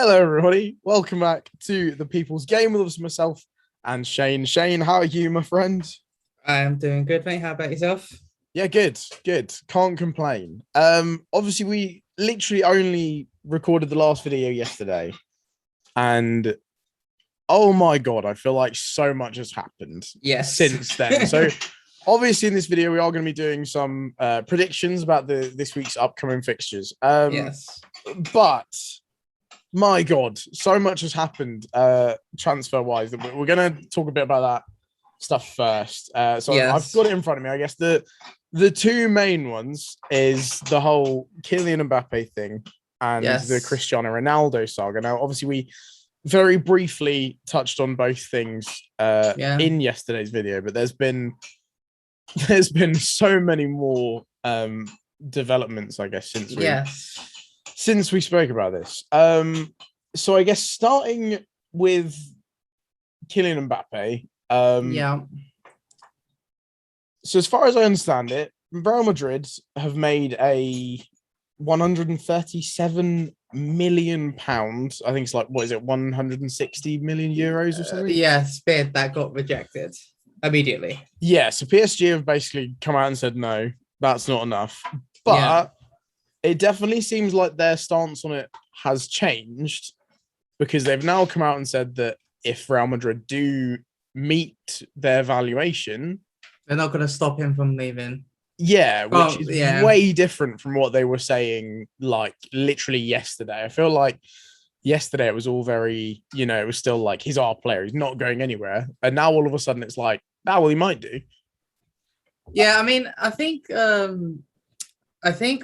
Hello, everybody. Welcome back to the People's Game with us, myself and Shane. Shane, how are you, my friend? I'm doing good, mate. How about yourself? Yeah, good, good. Can't complain. Obviously, we literally only recorded the last video yesterday, and oh my god, I feel like so much has happened Yes. since then. So, obviously, in this video, we are going to be doing some predictions about the this week's upcoming fixtures. Yes. But my God, so much has happened transfer wise that we're going to talk a bit about that stuff first. So I've Yes. got it in front of me. I guess the two main ones is the whole Kylian Mbappe thing and the Yes. Cristiano Ronaldo saga. Now, obviously, we very briefly touched on both things Yeah. in yesterday's video, but there's been so many more developments, I guess, Yes. since we spoke about this. So I guess starting with Kylian Mbappe. Yeah. So as far as I understand it, Real Madrid have made a 137 million pounds. I think it's like, what is it, 160 million euros or something? Yes. Bid that got rejected immediately. Yeah. So PSG have basically come out and said no, that's not enough. Yeah. But it definitely seems like their stance on it has changed because they've now come out and said that if Real Madrid do meet their valuation, They're not going to stop him from leaving. yeah, which Oh, is yeah. way different from what they were saying like literally yesterday. I feel like yesterday it was all very, it was still like he's our player, he's not going anywhere. And now all of a sudden it's like, well, he might do. Yeah. I mean, I think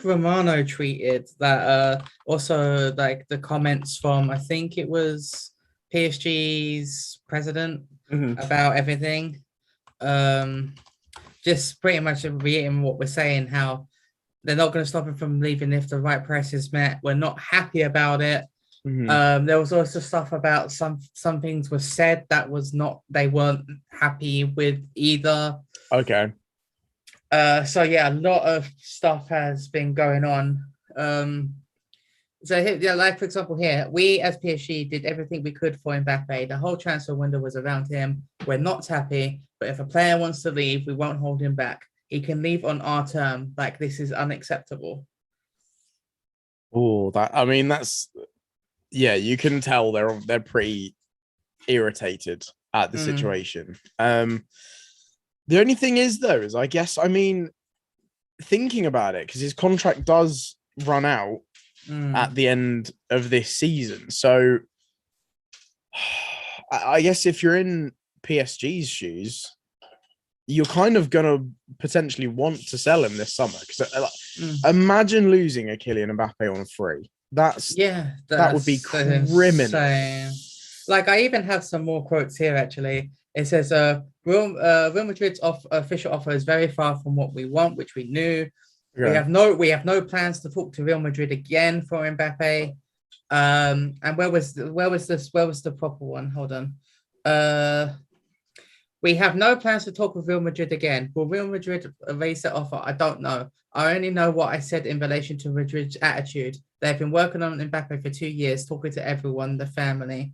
Romano tweeted that also like the comments from I think it was PSG's president Mhm. about everything. Um just pretty much reiterating what we're saying, how they're not going to stop him from leaving if the right price is met. We're not happy about it. Mhm. There was also stuff about some things were said that was not they weren't happy with either. Okay. So yeah, a lot of stuff has been going on. So here, yeah, like for example, here we as PSG did everything we could for Mbappe. The whole transfer window was around him. We're not happy, but if a player wants to leave, we won't hold him back. He can leave on our term. Like this is unacceptable. Oh, that I mean that's yeah, you can tell they're pretty irritated at the Mm, situation. The only thing is though, is I guess I mean thinking about it, because his contract does run out at mm. the end of this season. So I guess if you're in PSG's shoes, you're kind of gonna potentially want to sell him this summer. Because Mm. imagine losing a Kylian Mbappe on free. Yeah, That would be that's criminal. insane. Like I even have some more quotes here actually. It says Real Madrid's official offer is very far from what we want, which we knew. Okay. We have no plans to talk to Real Madrid again for Mbappe. And where was the proper one? Hold on. Uh we have no plans to talk with Real Madrid again. Will Real Madrid raise their offer? I don't know. I only know what I said in relation to Madrid's attitude. They've been working on Mbappe for 2 years, talking to everyone, the family.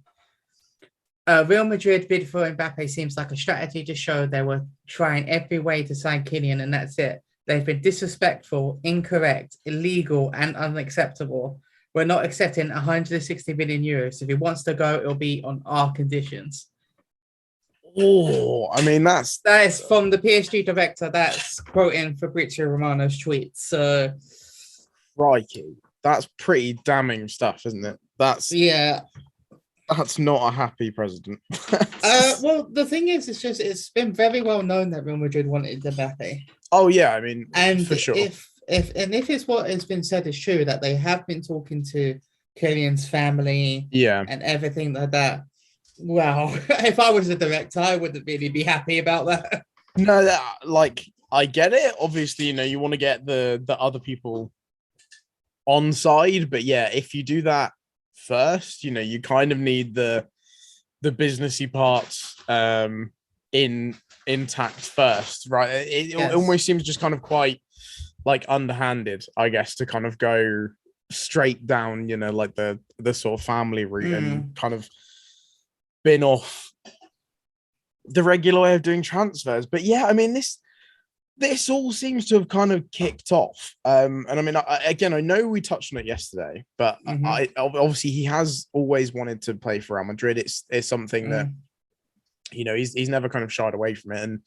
Real Madrid bid for Mbappe seems like a strategy to show they were trying every way to sign Kylian, and that's it. They've been disrespectful, incorrect, illegal, and unacceptable. We're not accepting 160 million euros. If he wants to go, it'll be on our conditions. Oh, I mean That is from the PSG director. That's quoting Fabrizio Romano's tweet. So, crikey. That's pretty damning stuff, isn't it? yeah. That's not a happy president. Well, the thing is, it's been very well known that Real Madrid wanted Mbappe, Oh yeah, I mean and for sure. if it's what has been said is true that they have been talking to Kylian's family Yeah. and everything like that. Well, if I was a director, I wouldn't really be happy about that. No, like I get it. Obviously, you want to get the other people on side, but yeah, if you do that first, you kind of need the businessy parts in intact first, right? It Yes. almost seems just kind of quite like underhanded, I guess, to kind of go straight down, like the sort of family route and Mm. kind of been off the regular way of doing transfers. But yeah, I mean, this all seems to have kind of kicked off. And I mean, again, I know we touched on it yesterday, but Mhm. obviously he has always wanted to play for Real Madrid. It's something that Mm. he's never kind of shied away from it, and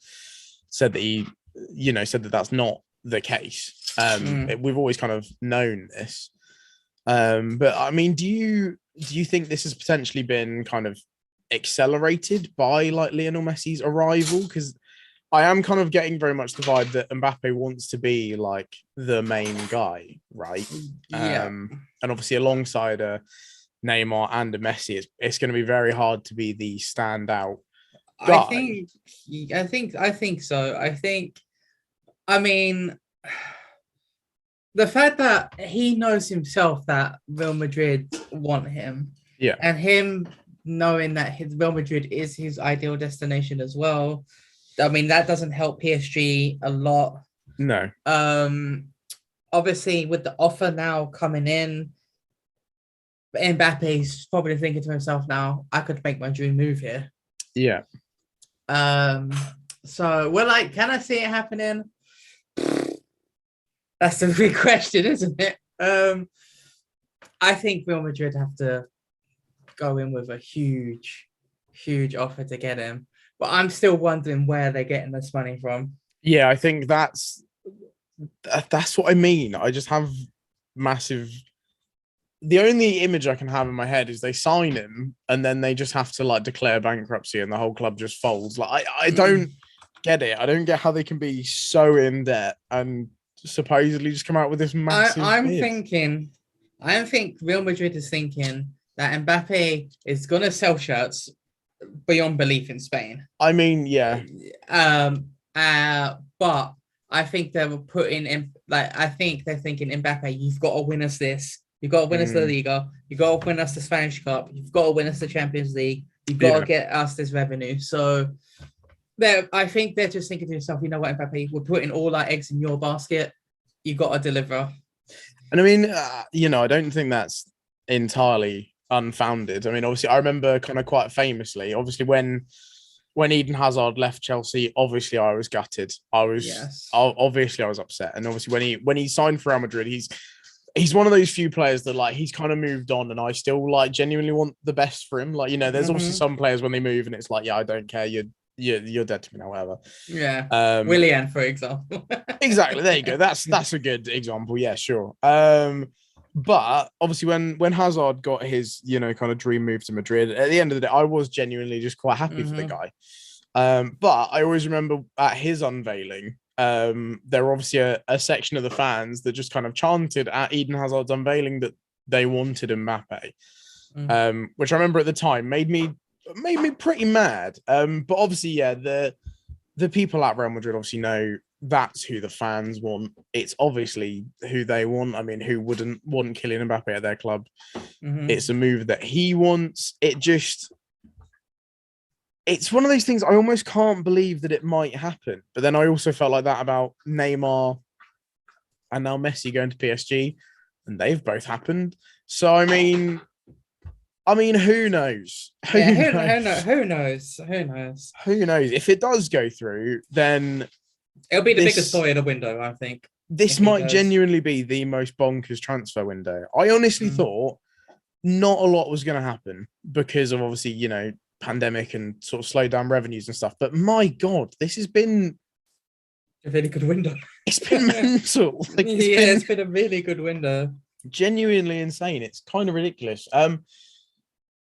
said that said that that's not the case. Mm. We've always kind of known this. But I mean, do you think this has potentially been kind of accelerated by like Lionel Messi's arrival? Because I am kind of getting very much the vibe that Mbappe wants to be like the main guy, right? Yeah. And obviously alongside a Neymar and a Messi, it's going to be very hard to be the standout I guy. think I think so. I mean the fact that he knows himself that Real Madrid want him, Yeah, and him knowing that his Real Madrid is his ideal destination as well. I mean, that doesn't help PSG a lot. no, Um, Obviously, with the offer now coming in, Mbappe's probably thinking to himself now, I could make my dream move here. yeah. Um, so we're like, can I see it happening? That's the big question, isn't it? I think Real Madrid have to go in with a huge, huge offer to get him. But I'm still wondering where they're getting this money from. Yeah, I think that's what I mean. I just have massive. The only image I can have in my head is they sign him and then they just have to like declare bankruptcy and the whole club just folds. Like I don't get it. I don't get how they can be so in debt and supposedly just come out with this massive I'm bid. thinking, I think Real Madrid is thinking that Mbappe is gonna sell shirts beyond belief in Spain. I mean, yeah, But I think they were putting in like I think they're thinking Mbappe, you've got to win us this. You've got to win us the mm, Liga. You've got to win us the Spanish Cup. You've got to win us the Champions League. You've got yeah. to get us this revenue. So I think they're just thinking to themselves, you know what, Mbappe, we're putting all our eggs in your basket. You got to deliver. And I mean, I don't think that's entirely unfounded. I mean, obviously, I remember kind of quite famously, obviously, when Eden Hazard left Chelsea, obviously I was gutted. Yes. Obviously I was upset, and obviously when he signed for Real Madrid, he's one of those few players that like he's kind of moved on, and I still like genuinely want the best for him. Like there's obviously Mm-hmm. some players when they move, and it's like I don't care, you're dead to me now, whatever. Yeah. Um, Willian, for example. exactly. There you go. That's a good example. Yeah, sure. But obviously when Hazard got his, kind of dream move to Madrid, at the end of the day, I was genuinely just quite happy for the Mm-hmm. guy. But I always remember at his unveiling, there were obviously a section of the fans that just kind of chanted at Eden Hazard's unveiling that they wanted Mbappe. Which I remember at the time made me pretty mad. But obviously, yeah, the people at Real Madrid obviously know that's who the fans want. It's obviously who they want. I mean, who wouldn't want Kylian Mbappe at their club? Mm-hmm. It's a move that he wants. It's one of those things I almost can't believe that it might happen. But then I also felt like that about Neymar and now Messi going to PSG, and they've both happened. So I mean, who knows? Yeah, Who knows? who knows? Who knows? Who knows? If it does go through, then It'll be the biggest this story of the window, I think, this if he might goes. genuinely be the most bonkers transfer window. I honestly Mm. thought not a lot was going to happen because of obviously, pandemic and sort of slowed down revenues and stuff. But my God, this has been A really good window. it's been mental. Like It's been a really good window. genuinely insane. It's kind of ridiculous.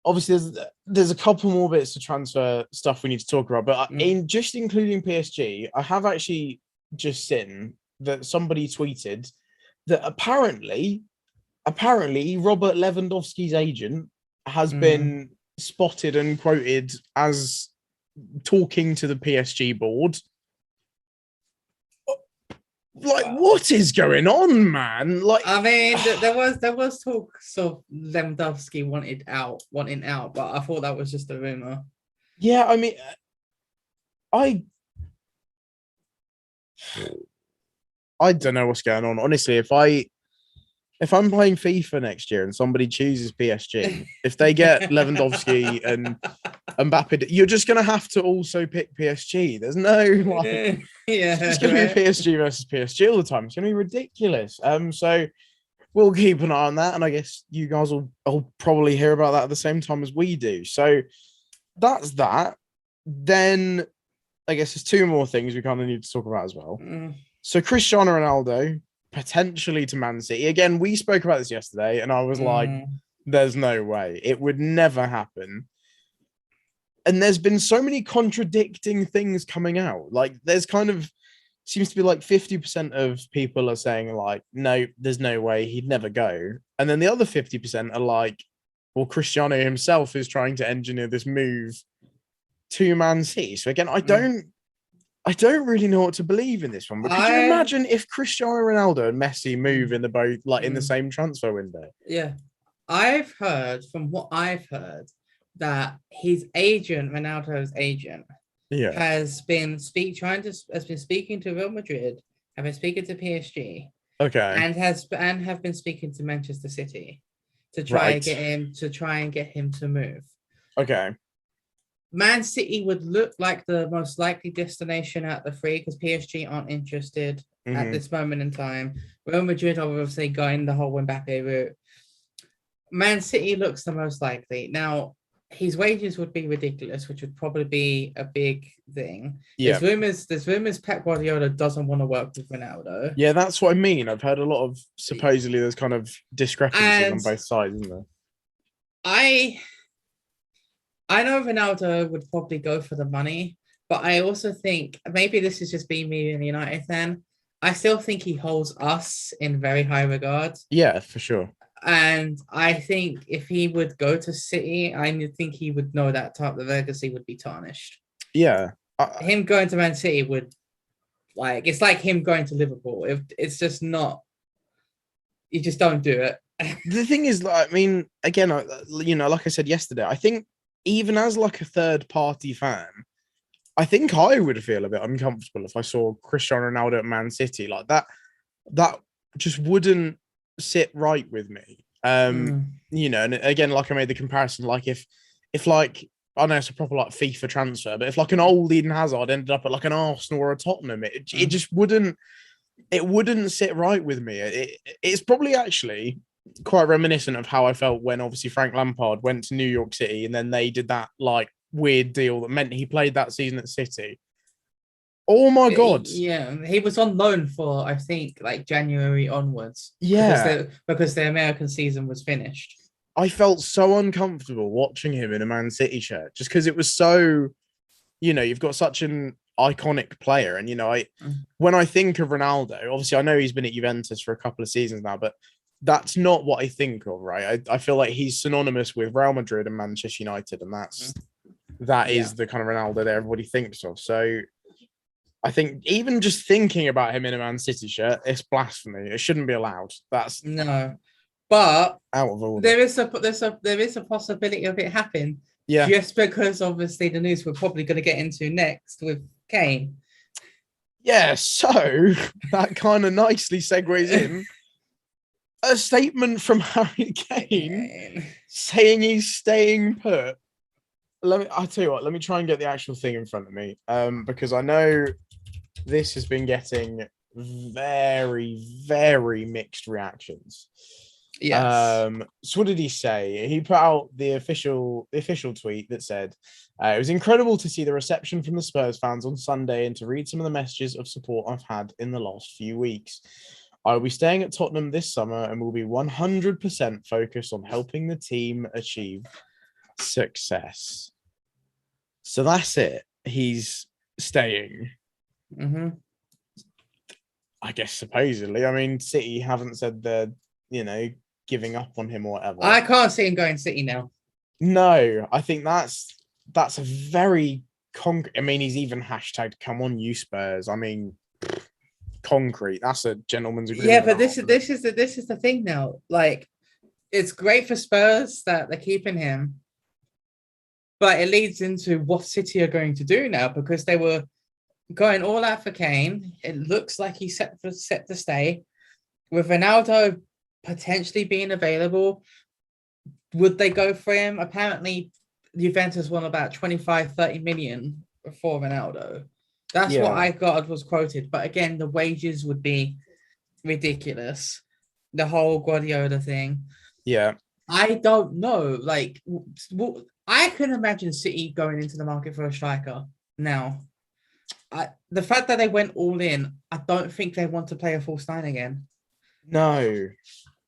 Obviously there's a couple more bits of transfer stuff we need to talk about, but in just including PSG, I have actually just seen that somebody tweeted that apparently Robert Lewandowski's agent has Mm. been spotted and quoted as talking to the PSG board. Like, what is going on, man? Like, I mean, there was talk of Lewandowski wanting out, but I thought that was just a rumor. yeah, I mean, I I don't know what's going on. Honestly, if I if I'm playing FIFA next year and somebody chooses PSG, if they get Lewandowski and Mbappe, you're just gonna have to also pick PSG. There's no like, it's gonna be PSG versus PSG all the time. It's gonna be ridiculous. So we'll keep an eye on that, and I guess you guys will probably hear about that at the same time as we do. So that's that. Then I guess there's two more things we kind of need to talk about as well. So Cristiano Ronaldo potentially to Man City. Again, we spoke about this yesterday, and I was like, there's no way. It would never happen. And there's been so many contradicting things coming out. Like, there's kind of seems to be like 50% of people are saying, like, no, there's no way, he'd never go. And then the other 50% are like, well, Cristiano himself is trying to engineer this move to Man City. So again, I don't really know what to believe in this one. But could you imagine if Cristiano Ronaldo and Messi move in the both like in the same transfer window? Yeah. I've heard from what I've heard that his agent, Ronaldo's agent, has been speaking to Real Madrid, have been speaking to PSG, and have been speaking to Manchester City to try and get him to move. Okay. Man City would look like the most likely destination out the three because PSG aren't interested at this moment in time. Real Madrid are obviously going the whole Mbappe route. Man City looks the most likely. Now, his wages would be ridiculous, which would probably be a big thing. Yeah. There's rumors Pep Guardiola doesn't want to work with Ronaldo. Yeah, that's what I mean. I've heard a lot of supposedly there's kind of discrepancies on both sides, isn't there? I know Ronaldo would probably go for the money, but I also think maybe this is just being me and a United fan. I still think he holds us in very high regard. Yeah, for sure. And I think if he would go to City, I think he would know that the legacy would be tarnished. Yeah. Him going to Man City would, like, it's like him going to Liverpool. It's just not, you just don't do it. The thing is, I mean, again, like I said yesterday, I think even as like a third party fan, I think I would feel a bit uncomfortable if I saw Cristiano Ronaldo at Man City. Like that just wouldn't sit right with me. And again, like I made the comparison, like if like, I know it's a proper like FIFA transfer, but if like an old Eden Hazard ended up at like an Arsenal or a Tottenham, it just wouldn't sit right with me. It's probably actually quite reminiscent of how I felt when obviously Frank Lampard went to New York City and then they did that like weird deal that meant he played that season at City. Oh my God. Yeah, he was on loan for, I think, like January onwards. Yeah. Because the American season was finished. I felt so uncomfortable watching him in a Man City shirt just because it was so, you've got such an iconic player. And, when I think of Ronaldo, obviously I know he's been at Juventus for a couple of seasons now, but that's not what I think of, right? I feel like he's synonymous with Real Madrid and Manchester United, and that is the kind of Ronaldo that everybody thinks of. So I think even just thinking about him in a Man City shirt, it's blasphemy. It shouldn't be allowed. That's no, but out of order. There is a possibility of it happening. Yeah, just because obviously the news we're probably going to get into next with Kane. Yeah, so that kind of nicely segues in a statement from Harry Kane saying he's staying put. I'll tell you what, let me try and get the actual thing in front of me. Because I know this has been getting very, very mixed reactions. Yes. So what did he say? He put out the official tweet that said, it was incredible to see the reception from the Spurs fans on Sunday and to read some of the messages of support I've had in the last few weeks. I will be staying at Tottenham this summer and will be 100% focused on helping the team achieve success. So that's it. He's staying. Mm-hmm. I guess supposedly. I mean, City haven't said they're, giving up on him or whatever. I can't see him going City now. No, I think that's a very concrete. I mean, he's even hashtagged "Come on, you Spurs." I mean, concrete. That's a gentleman's agreement. Yeah, but this is the thing now. Like, it's great for Spurs that they're keeping him, but it leads into what City are going to do now because they were going all out for Kane. It looks like he's set to stay with Ronaldo potentially being available. Would they go for him? Apparently, Juventus won about 25, 30 million for Ronaldo. That's what Yeah. I got was quoted. But again, the wages would be ridiculous. The whole Guardiola thing. Yeah. I don't know. Like, I can imagine City going into the market for a striker now. The fact that they went all in, I don't think they want to play a false nine again. No.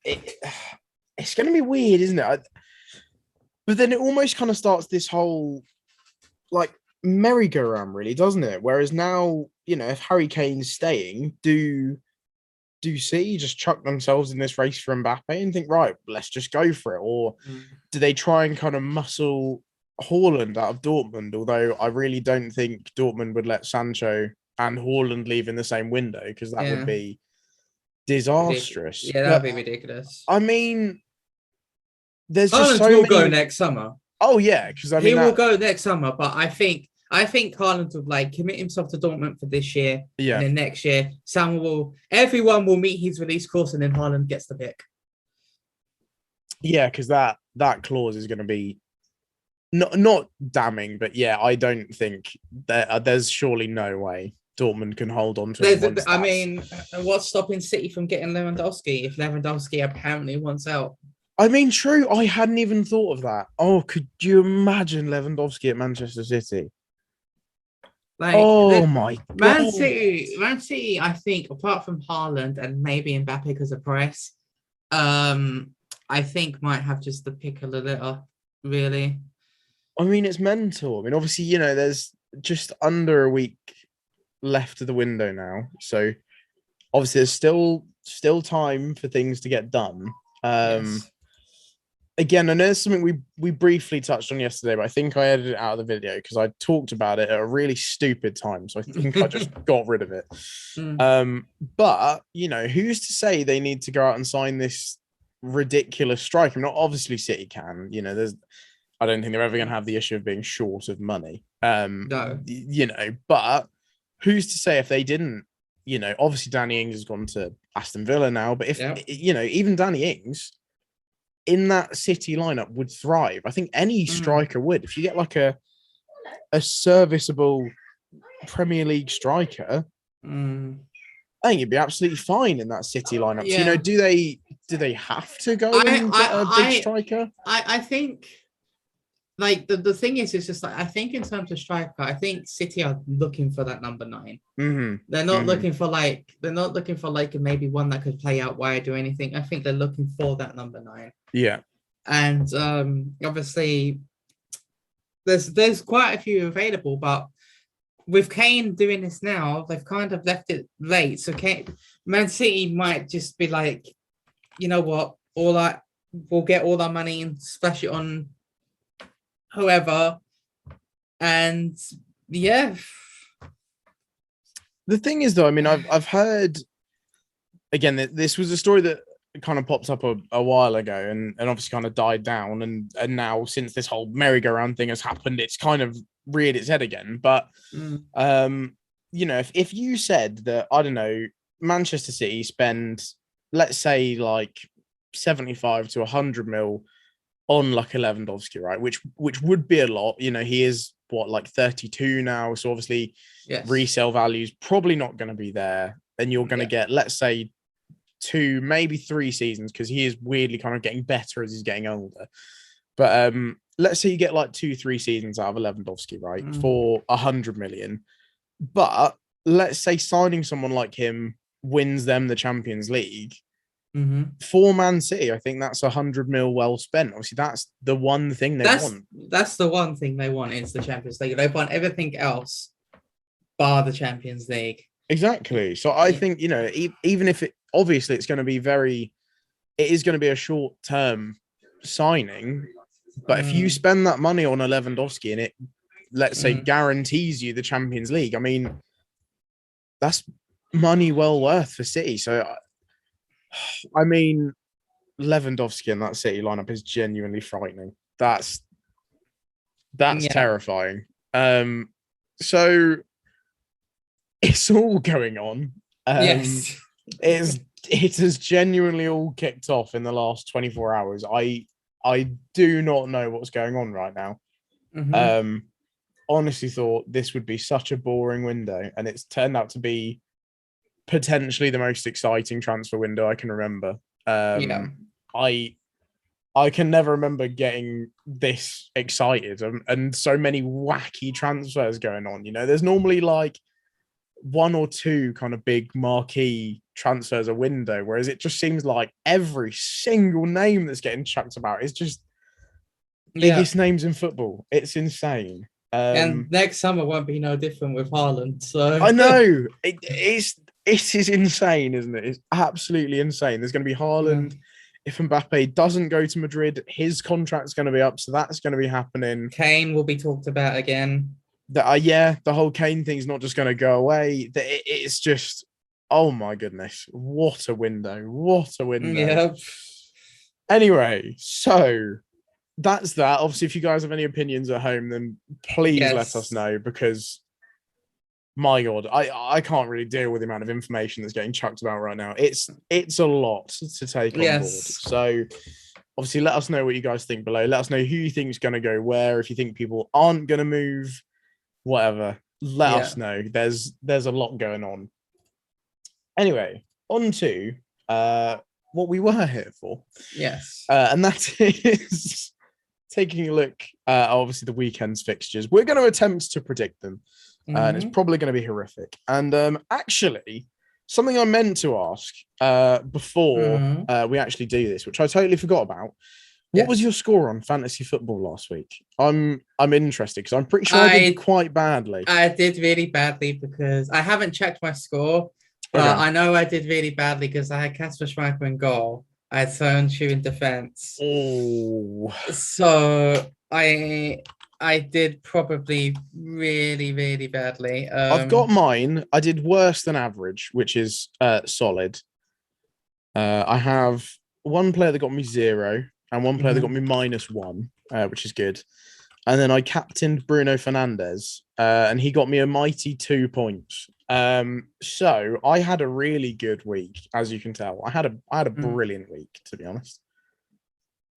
It's going to be weird, isn't it? But then it almost kind of starts this whole like merry-go-round, really, doesn't it? Whereas now, if Harry Kane's staying, do City just chuck themselves in this race for Mbappe and think, right, let's just go for it? Or do they try and kind of muscle Haaland out of Dortmund? Although I really don't think Dortmund would let Sancho and Haaland leave in the same window, because that would be disastrous. Yeah, that would be ridiculous. I mean, there's Haaland just so will many... go next summer. Oh yeah, because I mean he will go next summer. But I think Haaland would like commit himself to Dortmund for this year. Yeah. And then next year, everyone will meet his release clause, and then Haaland gets the pick. Yeah, because that clause is going to be not damning, but yeah, I don't think there's surely no way Dortmund can hold on to him. I mean, what's stopping City from getting Lewandowski if Lewandowski apparently wants out? I mean, true. I hadn't even thought of that. Oh, could you imagine Lewandowski at Manchester City? Like, my God. Man City, I think, apart from Haaland and maybe Mbappe because of price, I think might have just the pick a little, really. I mean, it's mental. I mean, obviously, there's just under a week left of the window now. So obviously there's still time for things to get done. Yes. Again, I know it's something we briefly touched on yesterday, but I think I edited it out of the video because I talked about it at a really stupid time. So I think I just got rid of it. But, who's to say they need to go out and sign this ridiculous strike? I mean, obviously City can, I don't think they're ever going to have the issue of being short of money. No. But who's to say if they didn't, obviously Danny Ings has gone to Aston Villa now, but if, even Danny Ings in that City lineup would thrive. I think any striker would. If you get like a serviceable Premier League striker, I think you'd be absolutely fine in that City lineup. Yeah. So, do they have to go and get a big striker? I think like the thing is, it's just like, I think in terms of striker, I think City are looking for that number 9. They're not looking for like maybe one that could play out wide or anything. I think they're looking for that number 9. Yeah. And obviously there's quite a few available, but with Kane doing this now, they've kind of left it late. So Man City might just be like, you know what, we'll get all our money and splash it on whoever. And yeah. The thing is, though, I mean, I've heard, again, this was a story that kind of popped up a while ago and obviously kind of died down. And now, since this whole merry-go-round thing has happened, it's kind of reared its head again. But, if you said that, I don't know, Manchester City spend, let's say, like 75 to 100 mil on like Lewandowski, right? Which would be a lot. He is like 32 now. So obviously resale value is probably not going to be there. And you're going to get, let's say, 2, maybe 3 seasons, because he is weirdly kind of getting better as he's getting older. But let's say you get like 2-3 seasons out of Lewandowski, right? For 100 million. But let's say signing someone like him wins them the Champions League. For Man City, I think that's 100 mil well spent. Obviously, that's the one thing they want. That's the one thing they want is the Champions League. They want everything else bar the Champions League. Exactly. So I think, even if obviously it's going to be it is going to be a short-term signing, but if you spend that money on a Lewandowski and it, let's say, guarantees you the Champions League, I mean, that's money well worth for City. So, I mean, Lewandowski in that City lineup is genuinely frightening. That's terrifying. So it's all going on. It's it has genuinely all kicked off in the last 24 hours. I do not know what's going on right now. Mhm. Honestly thought this would be such a boring window, and it's turned out to be potentially the most exciting transfer window I can remember. Yeah. I I can never remember getting this excited, and so many wacky transfers going on. You know, there's normally like one or two kind of big marquee transfers a window, whereas it just seems like every single name that's getting chucked about is just Yeah. biggest names in football. It's insane. And next summer won't be no different with Haaland. So I know it is insane, isn't it? It's absolutely insane. There's going to be yeah. Haaland. If Mbappe doesn't go to Madrid, his contract's going to be up, so that's going to be happening. Kane will be talked about again. Yeah, the whole Kane thing's not just going to go away. It's just, oh my goodness, what a window! What a window! Yeah. Anyway, so that's that. Obviously, if you guys have any opinions at home, then please let us Yes. know, because my God, I can't really deal with the amount of information that's getting chucked about right now. It's a lot to take on board. Yes. So obviously, let us know what you guys think below. Let us know who you think is going to go where. If you think people aren't going to move, whatever, let Yeah. us know. There's a lot going on. Anyway, on to what we were here for. Yes. And that is taking a look at obviously the weekend's fixtures. We're going to attempt to predict them, and it's probably going to be horrific. And actually, something I meant to ask before we actually do this, which I totally forgot about. What was your score on fantasy football last week? I'm interested because I'm pretty sure I did quite badly. I did really badly because I haven't checked my score. Okay. I know I did really badly because I had Casper Schmeichel in goal. I had Soyuncu in defense. Oh, So I did probably really, really badly. I've got mine. I did worse than average, which is solid. I have one player that got me 0 and one player that got me -1, which is good. And then I captained Bruno Fernandes, and he got me a mighty 2 points. So I had a really good week, as you can tell. I had a brilliant week, to be honest.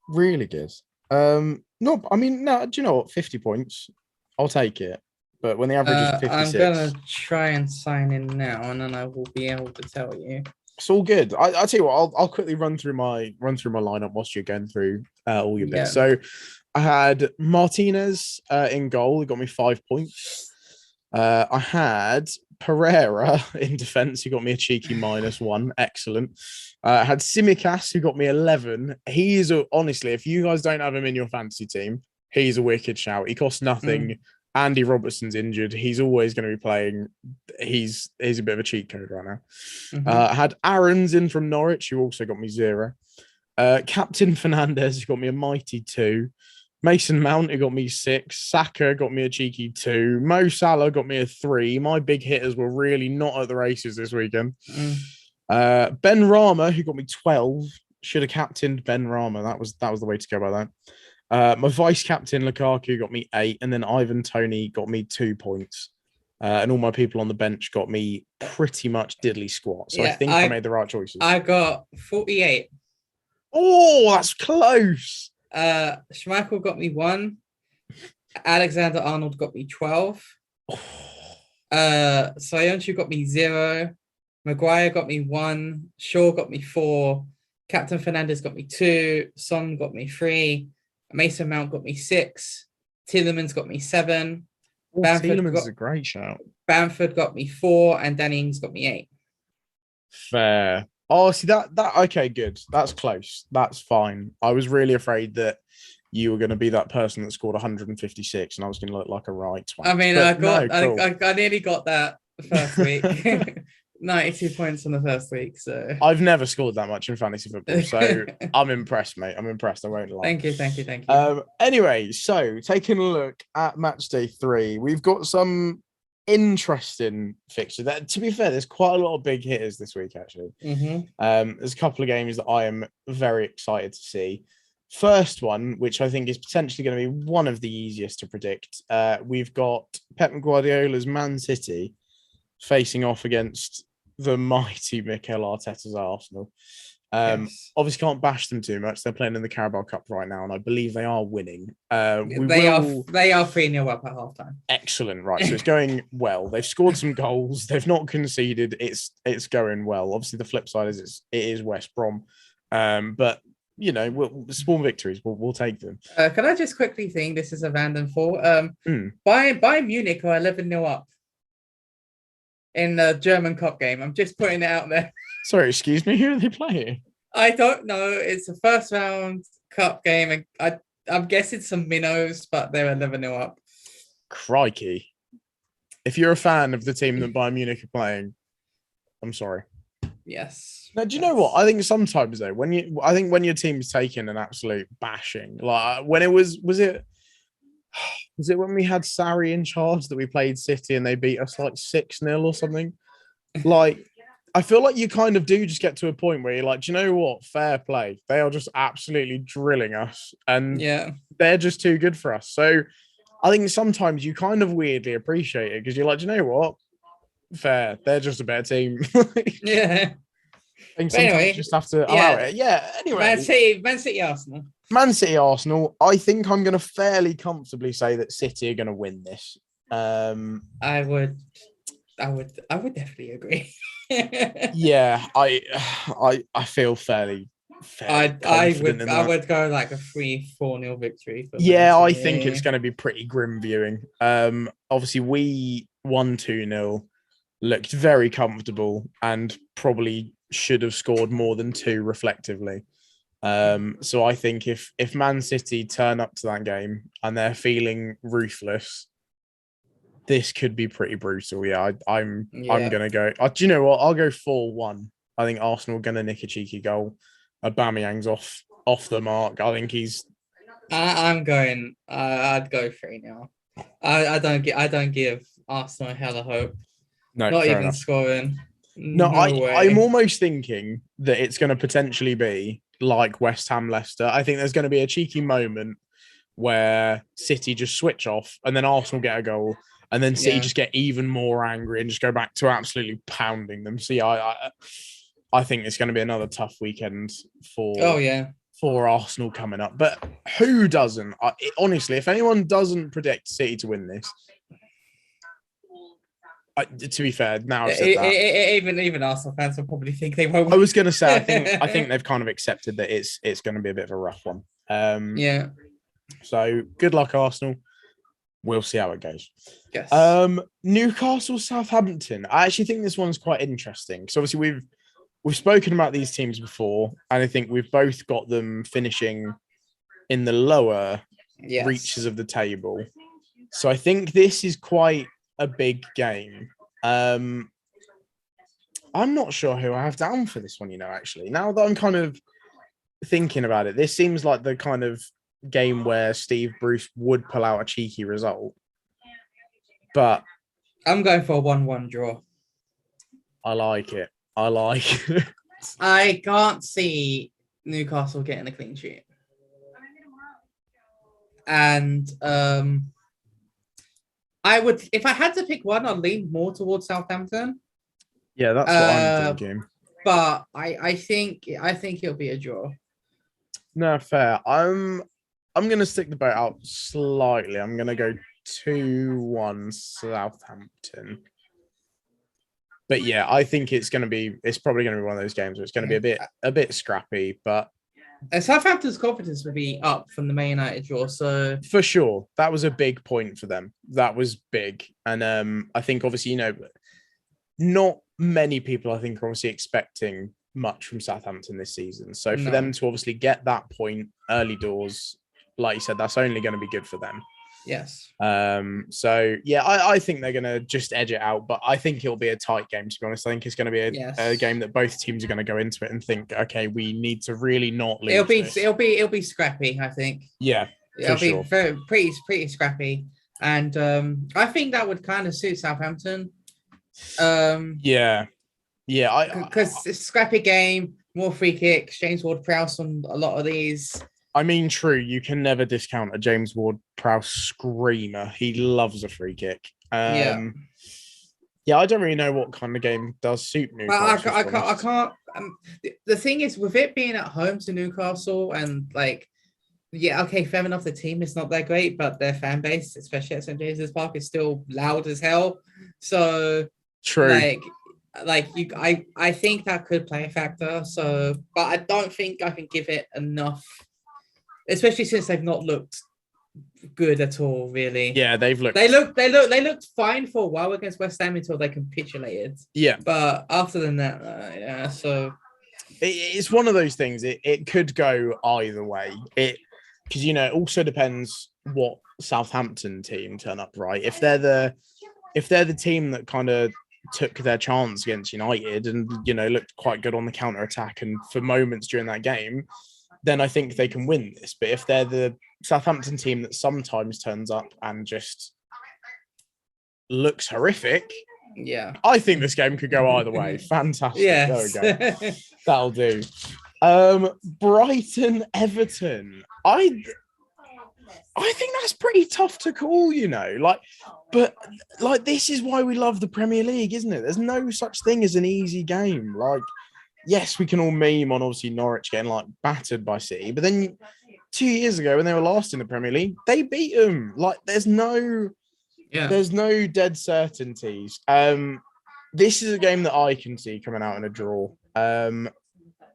Really good. No, I mean, no, do you know what? 50 points. I'll take it. But when the average is 56. I'm gonna try and sign in now, and then I will be able to tell you. It's all good. I'll tell you what, I'll quickly run through my lineup whilst you're going through all your bits. So I had Martinez in goal, he got me 5 points. I had Pereira in defense, who got me a cheeky -1. Excellent. I had Simicas, who got me 11. He is honestly, if you guys don't have him in your fantasy team, he's a wicked shout. He costs nothing. Andy Robertson's injured. He's always going to be playing. He's a bit of a cheat code right now. I had Aaron's in from Norwich, who also got me 0. Captain Fernandez, who got me a mighty 2. Mason Mount, who got me 6. Saka got me a cheeky 2. Mo Salah got me a 3. My big hitters were really not at the races this weekend. Ben Rama, who got me 12. Should have captained Ben Rama. That was the way to go about that. My vice captain Lukaku got me 8, and then Ivan Toney got me 2 points. And all my people on the bench got me pretty much diddly squat. So I think I made the right choices. I got 48. Oh, that's close. Schmeichel got me 1. Alexander Arnold got me 12. Soyuncu got me 0. Maguire got me 1. Shaw got me 4. Captain Fernandez got me 2. Son got me 3. Mason Mount got me 6. Tillemans got me 7. Tillemans is a great shout. Bamford got me 4, and Danny Ings got me 8. Fair. Oh, see that okay, good. That's close. That's fine. I was really afraid that you were going to be that person that scored 156, and I was going to look like a right twat. I mean, I nearly got that the first week. 92 points in the first week. So I've never scored that much in fantasy football, so I'm impressed, mate. I'm impressed. I won't lie. Thank you. Anyway, so taking a look at match day 3, we've got some interesting fixture. That, to be fair, there's quite a lot of big hitters this week, actually. There's a couple of games that I am very excited to see. First one, which I think is potentially going to be one of the easiest to predict. We've got Pep Guardiola's Man City facing off against the mighty Mikel Arteta's Arsenal. Yes. Obviously can't bash them too much. They're playing in the Carabao Cup right now, and I believe they are winning. They are 3-0 up at halftime. Excellent, right? So it's going well. They've scored some goals. They've not conceded. It's going well. Obviously, the flip side is it is West Brom, but you know, small victories. We'll take them. Can I just quickly think? This is a random thought. Bayern Munich are 11-0 up in the German Cup game. I'm just putting it out there. Sorry, excuse me. Who are they playing? I don't know. It's a first round cup game. I'm guessing some minnows, but they're 11-0 up. Crikey! If you're a fan of the team that Bayern Munich are playing, I'm sorry. Yes. Now, do you know what? I think sometimes though, when your team's taking an absolute bashing, like when it was it when we had Sarri in charge that we played City and they beat us like 6-0 or something? Like, I feel like you kind of do just get to a point where you're like, do you know what? Fair play. They are just absolutely drilling us, and they're just too good for us. So I think sometimes you kind of weirdly appreciate it because you're like, do you know what? Fair. They're just a better team. Yeah. I think sometimes you just have to allow it. Yeah. Anyway, Man City, Arsenal. Man City, Arsenal. I think I'm going to fairly comfortably say that City are going to win this. I would definitely agree. Yeah, I feel fairly I would go like a 3-4-0 victory. Yeah, I think it's going to be pretty grim viewing. Obviously we won 2-0, looked very comfortable, and probably should have scored more than 2 reflectively. So I think if Man City turn up to that game and they're feeling ruthless, this could be pretty brutal. Yeah, I'm gonna go. Do you know what? I'll go 4-1. I think Arsenal are gonna nick a cheeky goal. Aubameyang's off the mark. I think he's. I'm going. I'd go 3-0. I don't give Arsenal a hell of hope. No, not even enough. Scoring. No, I'm almost thinking that it's going to potentially be like West Ham Leicester. I think there's going to be a cheeky moment where City just switch off and then Arsenal get a goal and then City just get even more angry and just go back to absolutely pounding them. So I think it's going to be another tough weekend for Arsenal coming up. But who doesn't? Honestly, if anyone doesn't predict City to win this, to be fair, now I've said that. Even Arsenal fans will probably think they won't. I was going to say, I think they've kind of accepted that it's going to be a bit of a rough one. So good luck, Arsenal. We'll see how it goes. Yes. Newcastle, Southampton. I actually think this one's quite interesting because obviously we've spoken about these teams before, and I think we've both got them finishing in the lower reaches of the table. So I think this is quite a big game. I'm not sure who I have down for this one, actually. Now that I'm kind of thinking about it, this seems like the kind of game where Steve Bruce would pull out a cheeky result. But I'm going for a 1-1 draw. I like it. I can't see Newcastle getting a clean sheet. And I would, if I had to pick one, I'd lean more towards Southampton. Yeah, that's what I'm thinking. But I think it'll be a draw. No, fair. I'm gonna stick the boat out slightly. I'm gonna go 2-1 Southampton. But yeah, I think it's probably gonna be one of those games where it's gonna be a bit scrappy, but Southampton's confidence will be up from the Man United draw, so for sure that was a big point for them. That was big, and I think obviously not many people I think are obviously expecting much from Southampton this season. So for them to obviously get that point early doors, like you said, that's only going to be good for them. Yes. So yeah, I think they're going to just edge it out, but I think it'll be a tight game, to be honest. I think it's going to be a game that both teams are going to go into it and think, okay, we need to really not lose. It'll be scrappy, I think. Yeah, it'll be pretty scrappy, and I think that would kind of suit Southampton. Because it's a scrappy game, more free kicks. James Ward-Prowse on a lot of these. I mean, true, you can never discount a James Ward-Prowse screamer. He loves a free kick. Yeah, I don't really know what kind of game does suit But I, Newcastle. ca- I To be can't. I honest. can't. The thing is, with it being at home to Newcastle, and like, yeah, okay, fair enough. The team is not that great, but their fan base, especially at St James's Park, is still loud as hell. So, True. like, I think that could play a factor. So, but I don't think I can give it enough, especially since they've not looked good at all, really. Yeah, they've looked. They looked fine for a while against West Ham until they capitulated. Yeah, But after than that, yeah. So it's one of those things. It could go either way. Because it also depends what Southampton team turn up, right? If they're the team that kind of took their chance against United and looked quite good on the counter attack and for moments during that game, then I think they can win this. But if they're the Southampton team that sometimes turns up and just looks horrific, yeah, I think this game could go either way. Fantastic. yes. There we go. That'll do. Brighton Everton. I think that's pretty tough to call, but this is why we love the Premier League, isn't it? There's no such thing as an easy game. Yes, we can all meme on obviously Norwich getting battered by City, but then 2 years ago when they were last in the Premier League, they beat them. There's no dead certainties. This is a game that I can see coming out in a draw. I'm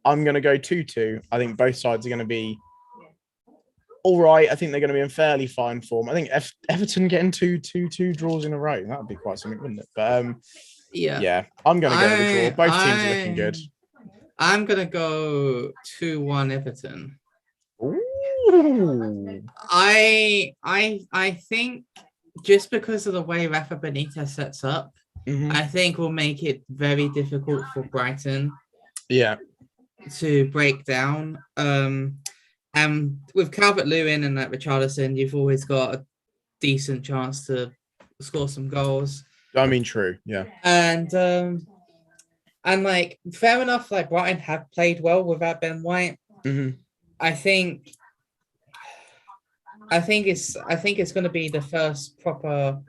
going to go 2-2. I think both sides are going to be all right. I think they're going to be in fairly fine form. I think Everton getting 2-2 draws in a row, that would be quite something, wouldn't it? But yeah, I'm going to go with the draw. Both teams are looking good. I'm going to go 2-1 Everton. Ooh. I think just because of the way Rafa Benitez sets up, I think will make it very difficult for Brighton. Yeah. To break down. And with Calvert-Lewin and Richarlison, you've always got a decent chance to score some goals. I mean, true. Yeah. And fair enough. Brighton have played well without Ben White. Mm-hmm. I think it's going to be the first proper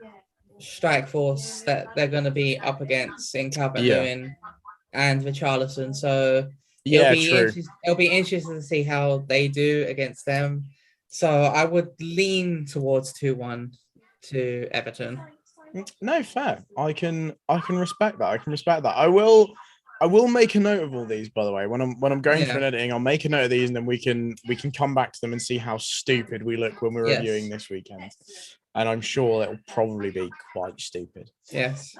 strike force that they're going to be up against in Calvert-Lewin and Richarlison. So it'll be interesting to see how they do against them. So I would lean towards 2-1 to Everton. No, fair. I can respect that. I will make a note of all these, by the way. When I'm going through an editing, I'll make a note of these, and then we can come back to them and see how stupid we look when we're reviewing this weekend. And I'm sure it will probably be quite stupid. Yes.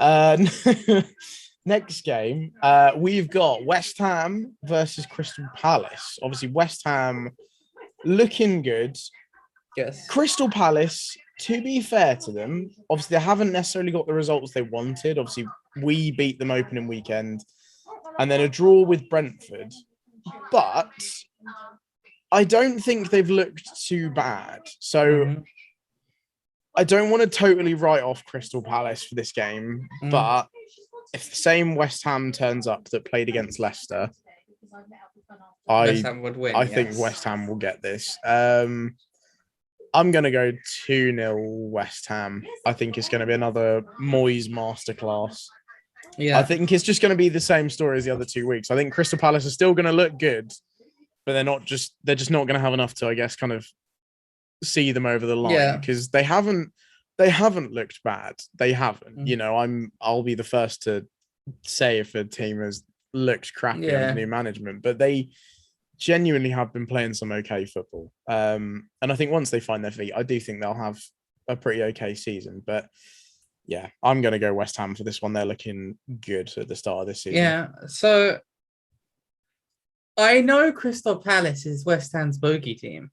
Next game, we've got West Ham versus Crystal Palace. Obviously, West Ham looking good. Yes. Crystal Palace, to be fair to them, obviously they haven't necessarily got the results they wanted. Obviously, we beat them opening weekend and then a draw with Brentford. But I don't think they've looked too bad. So I don't want to totally write off Crystal Palace for this game, but if the same West Ham turns up that played against Leicester, West Ham would win, I think West Ham will get this. I'm going to go 2-0 West Ham. I think it's going to be another Moyes masterclass. Yeah. I think it's just going to be the same story as the other 2 weeks. I think Crystal Palace are still going to look good, but they're just not going to have enough to, I guess, kind of see them over the line because they haven't looked bad. They haven't. I'll be the first to say if a team has looked crappy under new management, but they genuinely have been playing some okay football. And I think once they find their feet, I do think they'll have a pretty okay season. But yeah, I'm going to go West Ham for this one. They're looking good at the start of this season. Yeah. So I know Crystal Palace is West Ham's bogey team.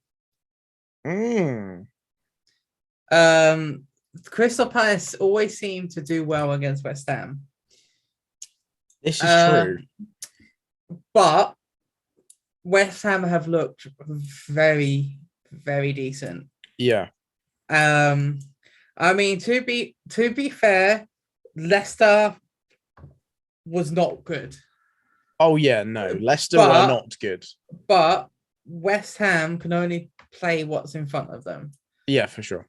Crystal Palace always seem to do well against West Ham. This is true. But West Ham have looked very, very decent. Yeah. I mean, to be fair, Leicester was not good. Oh yeah, no. Leicester were not good. But West Ham can only play what's in front of them. Yeah, for sure.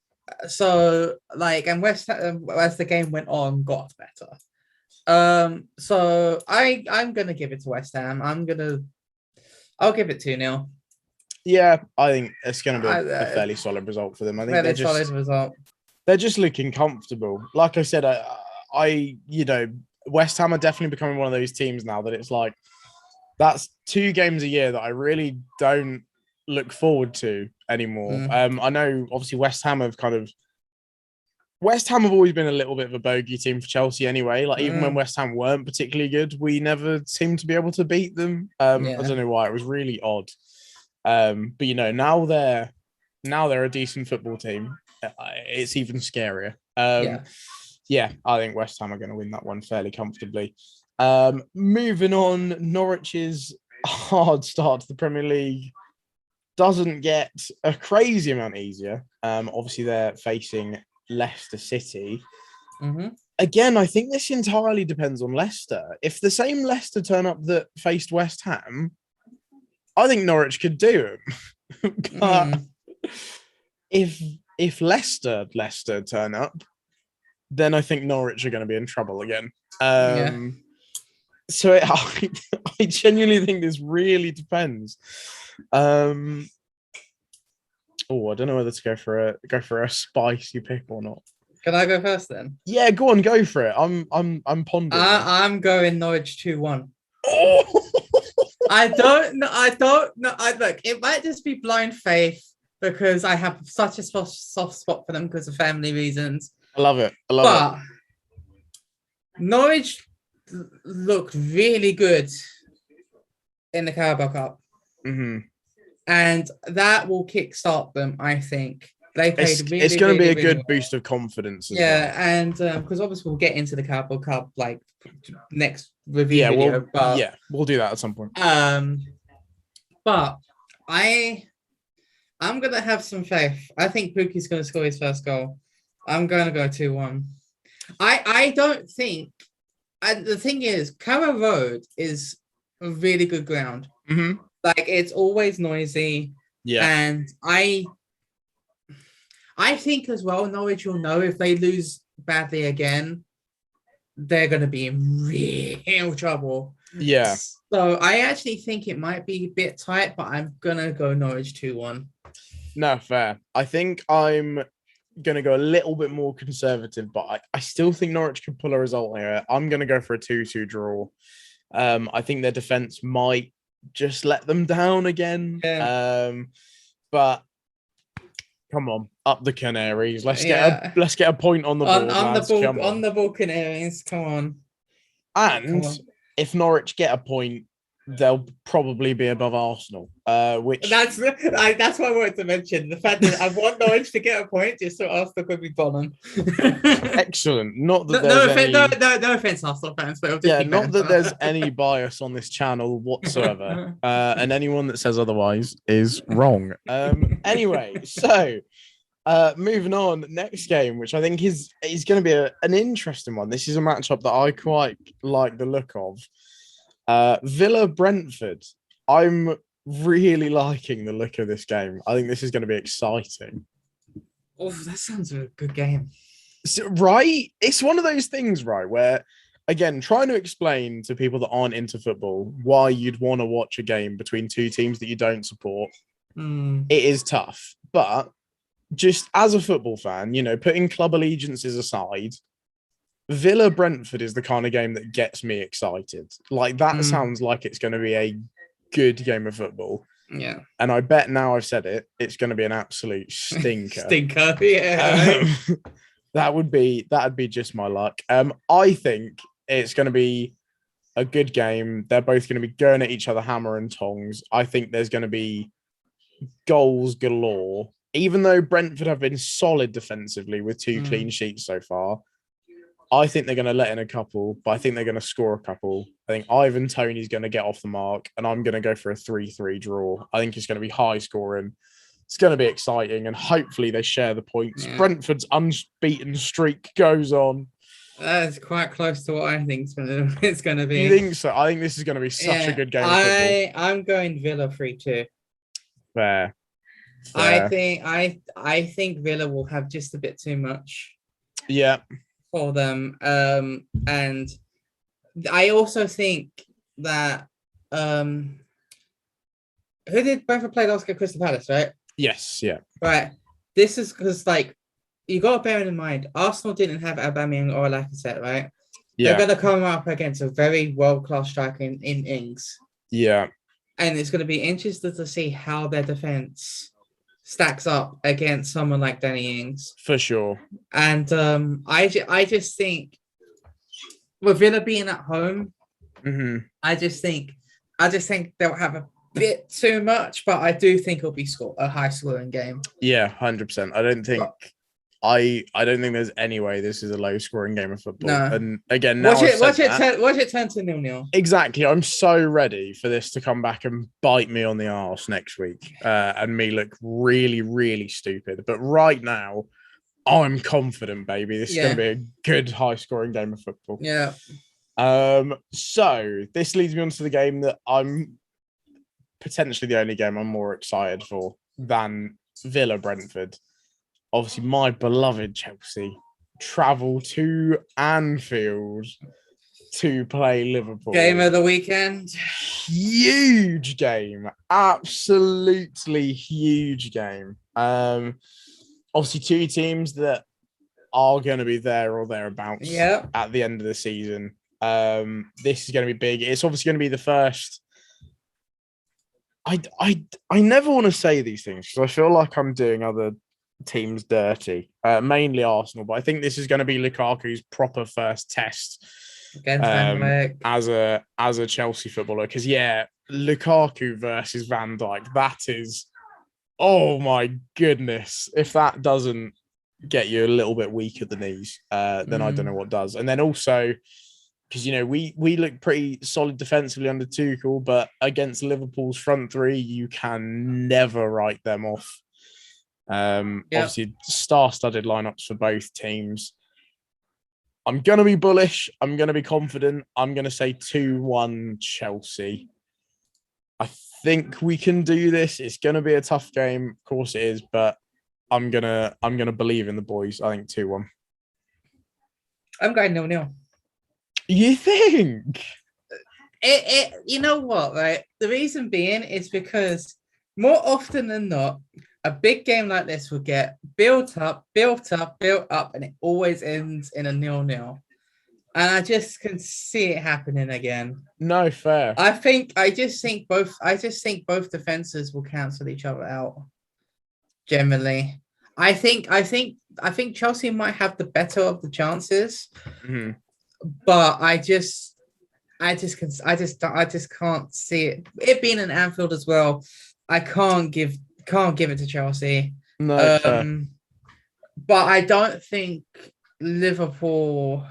So and West Ham, as the game went on, got better. So I'm gonna give it to West Ham. I'll give it 2-0. Yeah, I think it's going to be a I fairly solid result for them. I think Fairly solid result. they're just looking comfortable. Like I said, West Ham are definitely becoming one of those teams now that it's like that's 2 games a year that I really don't look forward to anymore. I know obviously West Ham have always been a little bit of a bogey team for Chelsea anyway. Like even when West Ham weren't particularly good, we never seemed to be able to beat them. I don't know why. It was really odd. But now they're a decent football team. It's even scarier. Yeah, I think West Ham are going to win that one fairly comfortably. Moving on, Norwich's hard start to the Premier League doesn't get a crazy amount easier. Obviously, they're facing Leicester City. Again, I think this entirely depends on Leicester. If the same Leicester turn up that faced West Ham, I think Norwich could do them. But if Leicester turn up, then I think Norwich are going to be in trouble again. So I genuinely think this really depends. I don't know whether to go for a spicy pick or not. Can I go first then? Yeah, go on, go for it. I'm pondering. I'm going Norwich 2-1. I don't know. Look, it might just be blind faith because I have such a soft spot for them because of family reasons. I love it. But Norwich looked really good in the Carabao Cup. And that will kickstart them, I think. They played really. It's going to be a good well. Boost of confidence. And because obviously we'll get into the Carabao Cup like next review video. We'll do that at some point. But I'm gonna have some faith. I think Pukki's gonna score his first goal. I'm gonna go 2-1. I don't think. The thing is, Carrow Road is a really good ground. Like it's always noisy. Yeah, and I think as well, Norwich will know if they lose badly again, they're going to be in real trouble. Yeah. So I actually think it might be a bit tight, but I'm going to go Norwich 2-1. No, fair. I think I'm going to go a little bit more conservative, but I still think Norwich could pull a result here. I'm going to go for a 2-2 draw. I think their defense might just let them down again. But come on, up the Canaries. Let's get a point on the board. On the ball, Canaries. Come on. And if Norwich get a point, they'll probably be above Arsenal. Which that's what I wanted to mention. The fact that I want Norwich to get a point just so Arsenal could be bottom. Excellent. Not that no offense, Arsenal fans, but not that there's any bias on this channel whatsoever. And anyone that says otherwise is wrong. Anyway, so moving on, next game, which I think is going to be an interesting one. This is a matchup that I quite like the look of. Villa Brentford. I'm really liking the look of this game. I think this is going to be exciting. Oh, that sounds a good game. So, right? It's one of those things, right, where, again, trying to explain to people that aren't into football why you'd want to watch a game between two teams that you don't support, it is tough. But just as a football fan, putting club allegiances aside, Villa Brentford is the kind of game that gets me excited. Like that sounds like it's going to be a good game of football. Yeah. And I bet now I've said it, it's going to be an absolute stinker. Yeah. That'd be just my luck. I think it's going to be a good game. They're both going to be going at each other hammer and tongs. I think there's going to be goals galore. Even though Brentford have been solid defensively with 2 clean sheets so far, I think they're going to let in a couple, but I think they're going to score a couple. I think Ivan Toney's going to get off the mark, and I'm going to go for a 3-3 draw. I think it's going to be high scoring. It's going to be exciting, and hopefully they share the points. Yeah. Brentford's unbeaten streak goes on. That's quite close to what I think it's going to be. You think so? I think this is going to be such a good game of football. I'm going Villa 3-2. Fair. I think Villa will have just a bit too much. Yeah. For them, and I also think that who did Brentford play last game? Crystal Palace, right? Yes, yeah. Right. This is because like you got to bear in mind, Arsenal didn't have Aubameyang or Lacazette, right? They're Yeah, going to come up against a very world-class striker in Ings. yeah, And it's going to be interesting to see how their defense stacks up against someone like Danny Ings. for sure. And I just think with Villa being at home, I just think they'll have a bit too much, but I do think it'll be a high scoring game. Yeah, 100%. I don't think there's any way this is a low scoring game of football. No. And again, now watch it turn to 0-0. Exactly. I'm so ready for this to come back and bite me on the arse next week, and me look really, really stupid. But right now, I'm confident, baby. This is going to be a good high scoring game of football. Yeah. So this leads me on to the game that I'm potentially the only game I'm more excited for than Villa Brentford. Obviously, my beloved Chelsea travel to Anfield to play Liverpool. Game of the weekend. Huge game. Absolutely huge game. Obviously, two teams that are going to be there or thereabouts at the end of the season. This is going to be big. It's obviously going to be the first. I never want to say these things because I feel like I'm doing other teams dirty, mainly Arsenal, but I think this is going to be Lukaku's proper first test as a Chelsea footballer. Because Lukaku versus Van Dijk, that is, oh my goodness, if that doesn't get you a little bit weak at the knees, then I don't know what does. And then also, because we look pretty solid defensively under Tuchel, but against Liverpool's front three, you can never write them off. Obviously, star-studded lineups for both teams. I'm going to be bullish. I'm going to be confident. I'm going to say 2-1 Chelsea. I think we can do this. It's going to be a tough game. Of course it is, but I'm going to believe in the boys. I think 2-1. I'm going 0-0. You think? You know what, right? The reason being is because more often than not, a big game like this will get built up, and it always ends in a 0-0. And I just can see it happening again. No, fair. I just think both defenses will cancel each other out. Generally. I think Chelsea might have the better of the chances. But I just can't see it. It being an Anfield as well, I can't give it to Chelsea. No, fair. But I don't think Liverpool.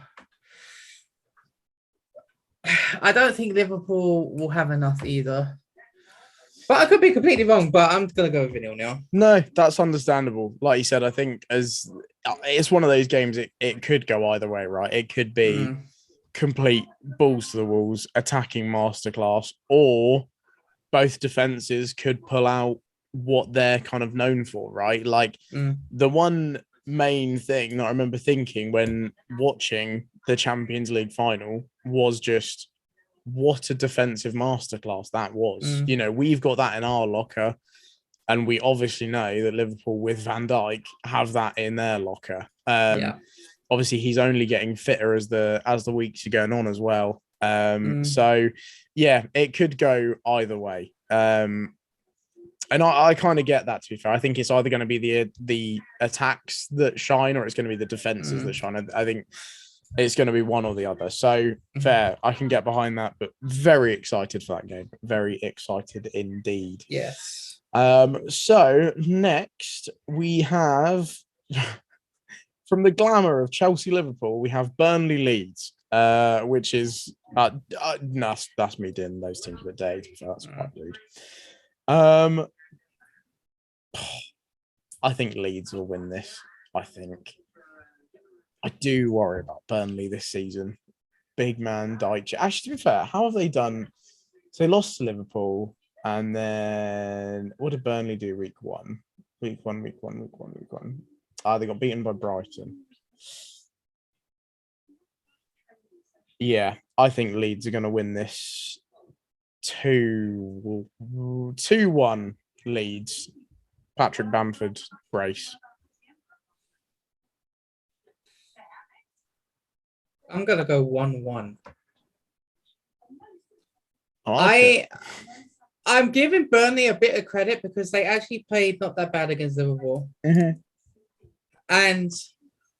I don't think Liverpool will have enough either. But I could be completely wrong. But I'm gonna go with 0-0. No, that's understandable. Like you said, I think as it's one of those games, it could go either way, right? It could be complete balls to the walls, attacking masterclass, or both defenses could pull out what they're kind of known for, right? Like the one main thing that I remember thinking when watching the Champions League final was just what a defensive masterclass that was. We've got that in our locker, and we obviously know that Liverpool with Van Dijk have that in their locker. Obviously, he's only getting fitter as the weeks are going on as well. So, it could go either way. And I kind of get that, to be fair. I think it's either going to be the attacks that shine or it's going to be the defenses that shine. I think it's going to be one or the other. So, fair. I can get behind that, but very excited for that game. Very excited indeed. Yes. So, next we have... From the glamour of Chelsea Liverpool, we have Burnley Leeds, which is that's me doing those teams of the day. So that's quite rude. I think Leeds will win this. I do worry about Burnley this season. Big man Dyche. Actually, to be fair, how have they done? So they lost to Liverpool, and then what did Burnley do week one? Week one. They got beaten by Brighton. Yeah, I think Leeds are going to win this 2-1 Leeds. Patrick Bamford brace. I'm gonna go 1-1. Okay. I'm giving Burnley a bit of credit because they actually played not that bad against Liverpool. And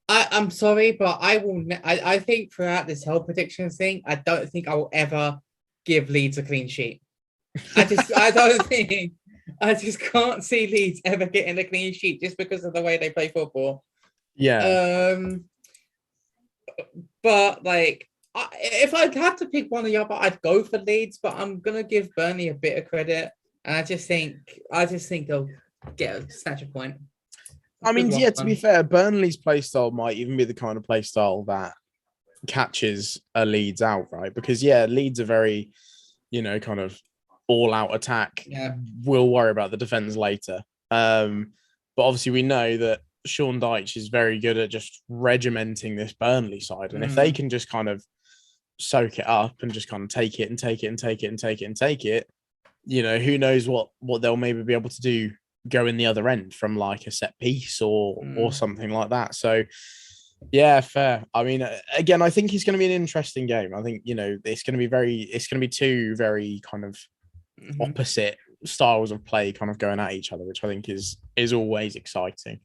I'm sorry, but I will. I think throughout this whole predictions thing, I don't think I will ever give Leeds a clean sheet. I don't think. I just can't see Leeds ever getting a clean sheet just because of the way they play football. Yeah. But like, if I'd have to pick one of the other, I'd go for Leeds. But I'm gonna give Burnley a bit of credit, and I just think they'll get a snatch a point. I mean, yeah, to be fair, Burnley's playstyle might even be the kind of playstyle that catches a Leeds out, right? Because, yeah, Leeds are very, kind of all-out attack. Yeah. We'll worry about the defense later. But obviously we know that Sean Dyche is very good at just regimenting this Burnley side. And if they can just kind of soak it up and just kind of take it and take it and take it and take it and take it, who knows what they'll maybe be able to do go in the other end from like a set piece or something like that. So yeah, fair. I mean, again, I think it's going to be an interesting game. I think, it's going to be two very kind of opposite styles of play kind of going at each other, which I think is always exciting.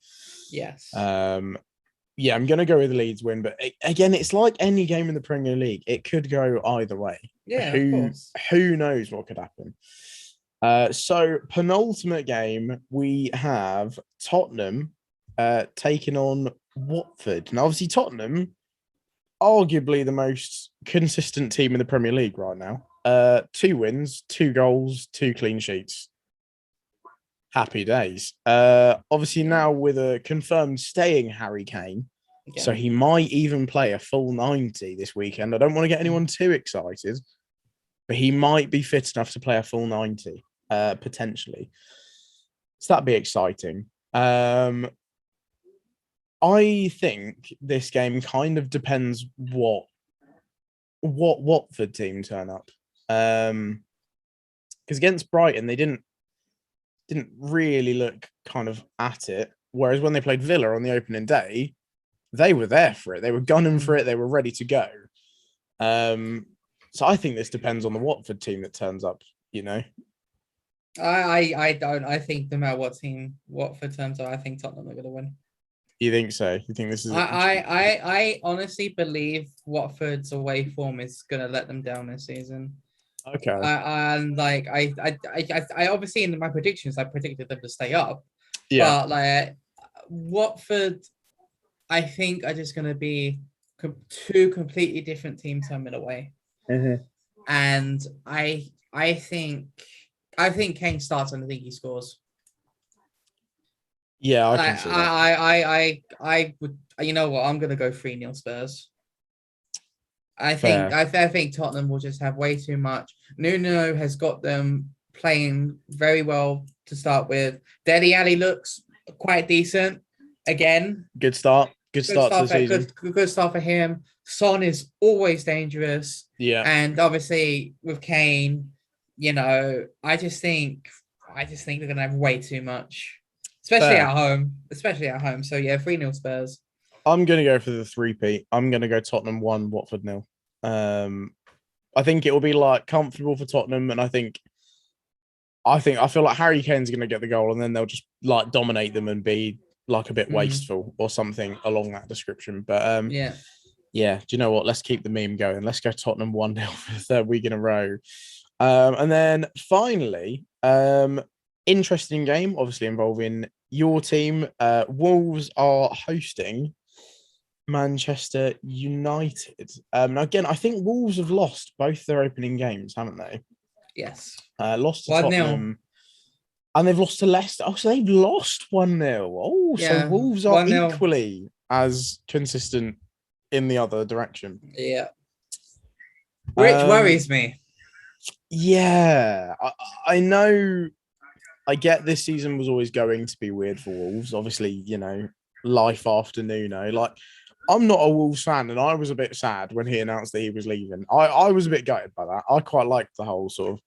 Yes. Yeah, I'm going to go with the Leeds win, but again, it's like any game in the Premier League. It could go either way. Yeah, of course. Who knows what could happen? So penultimate game, we have Tottenham taking on Watford. Now, obviously, Tottenham, arguably the most consistent team in the Premier League right now. 2 wins, 2 goals, 2 clean sheets. Happy days. Obviously now with a confirmed staying Harry Kane, so he might even play a full 90 this weekend. I don't want to get anyone too excited, but he might be fit enough to play a full 90, potentially. So that'd be exciting. I think this game kind of depends what Watford team turn up. Because against Brighton, they didn't really look kind of at it. Whereas when they played Villa on the opening day, they were there for it. They were gunning for it. They were ready to go. So I think this depends on the Watford team that turns up, I don't. I think no matter what team Watford turns out, I think Tottenham are going to win. You think so? You think this is? I honestly believe Watford's away form is going to let them down this season. Okay. And like I obviously in my predictions I predicted them to stay up. Yeah. But like Watford, I think are just going to be 2 completely different teams coming away. And I think Kane starts and I think he scores. Yeah, I can see that. I would. You know what? I'm going to go 3-0 Spurs. I think Tottenham will just have way too much. Nuno has got them playing very well to start with. Dele Alli looks quite decent again. Good start. Good start to the season. Good start for him. Son is always dangerous. Yeah. And obviously with Kane, I just think they're gonna have way too much. Especially at home. So yeah, 3-0 Spurs. I'm gonna go for the 3-peat. I'm gonna go Tottenham 1, Watford 0. I think it will be like comfortable for Tottenham, and I feel like Harry Kane's gonna get the goal, and then they'll just like dominate them and be like a bit wasteful or something along that description. But yeah. Do you know what? Let's keep the meme going. Let's go Tottenham 1-0 for the 3rd week in a row. And then finally, interesting game, obviously involving your team. Wolves are hosting Manchester United. Again, I think Wolves have lost both their opening games, haven't they? Yes. Lost to Tottenham. And they've lost to Leicester. Oh, so they've lost 1-0. Oh, yeah, so Wolves are 1-0. Equally as consistent in the other direction. Yeah. Which worries me. Yeah. I know. I get this season was always going to be weird for Wolves. Obviously, life after Nuno. Like, I'm not a Wolves fan, and I was a bit sad when he announced that he was leaving. I was a bit gutted by that. I quite liked the whole sort of,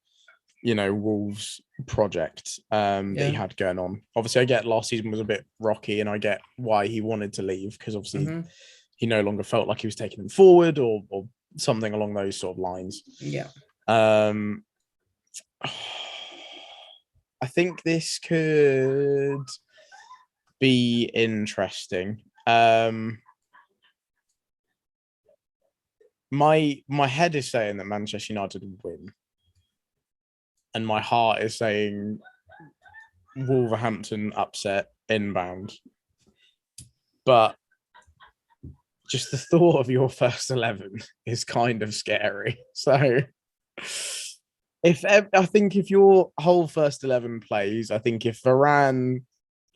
Wolves project that he Yeah. had going on. Obviously, I get last season was a bit rocky, and I get why he wanted to leave because obviously Hmm. he no longer felt like he was taking them forward or something along those sort of lines. Yeah. Um, I think this could be interesting. My head is saying that Manchester United will win, and my heart is saying Wolverhampton upset inbound. But just the thought of your first 11 is kind of scary. So I think if your whole first 11 plays, I think if Varane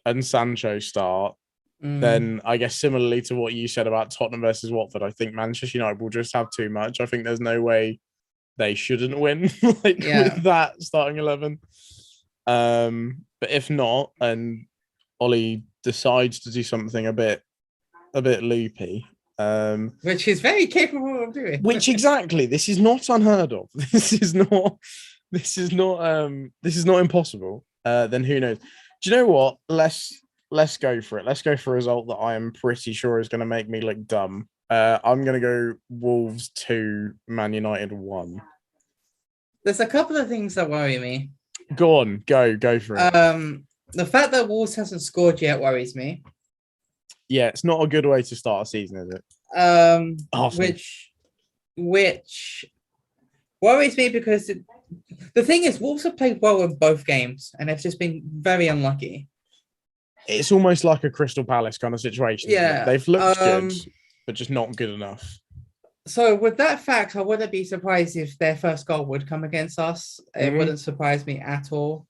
and Sancho start, Mm. then I guess similarly to what you said about Tottenham versus Watford, I think Manchester United will just have too much. I think there's no way they shouldn't win like Yeah. with that starting 11. But if not, and Ollie decides to do something a bit loopy, Which he's very capable of doing. which exactly this is not unheard of. This is not impossible. Then who knows? Do you know what? Let's go for it. Let's go for a result that I am pretty sure is going to make me look dumb. I'm going to go Wolves 2, Man United 1. There's a couple of things that worry me. Go on, go for it. The fact that Wolves hasn't scored yet worries me. Yeah, it's not a good way to start a season, is it? Awesome. Which worries me because the thing is, Wolves have played well in both games and they've just been very unlucky. It's almost like a Crystal Palace kind of situation. Yeah, they've looked good, but just not good enough. So with that fact, I wouldn't be surprised if their first goal would come against us. It wouldn't surprise me at all.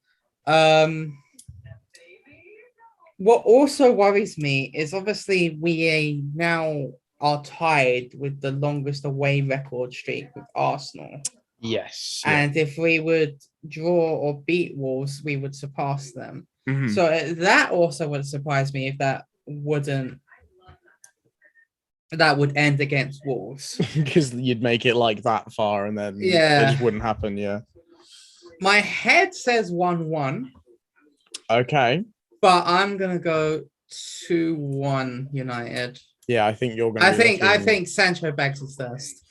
What also worries me is obviously we now are tied with the longest away record streak with Arsenal. Yes. And if we would draw or beat Wolves, we would surpass them. Mm-hmm. So that also would surprise me if that would end against Wolves. Because you'd make it like that far and then it just wouldn't happen, yeah. My head says 1-1. Okay. But I'm gonna go 2-1 United. Yeah, I think you're gonna I think Sancho bags his first.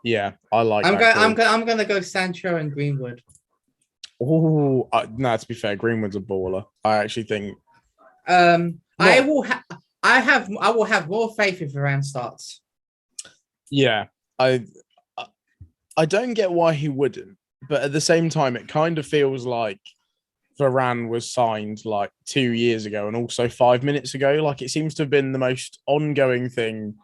Yeah, I like I'm gonna go Sancho and Greenwood. Oh, no, to be fair, Greenwood's a baller. I actually think I will have more faith if Varane starts. Yeah, I don't get why he wouldn't, but at the same time, it kind of feels like Varane was signed like 2 years ago and also 5 minutes ago. Like it seems to have been the most ongoing thing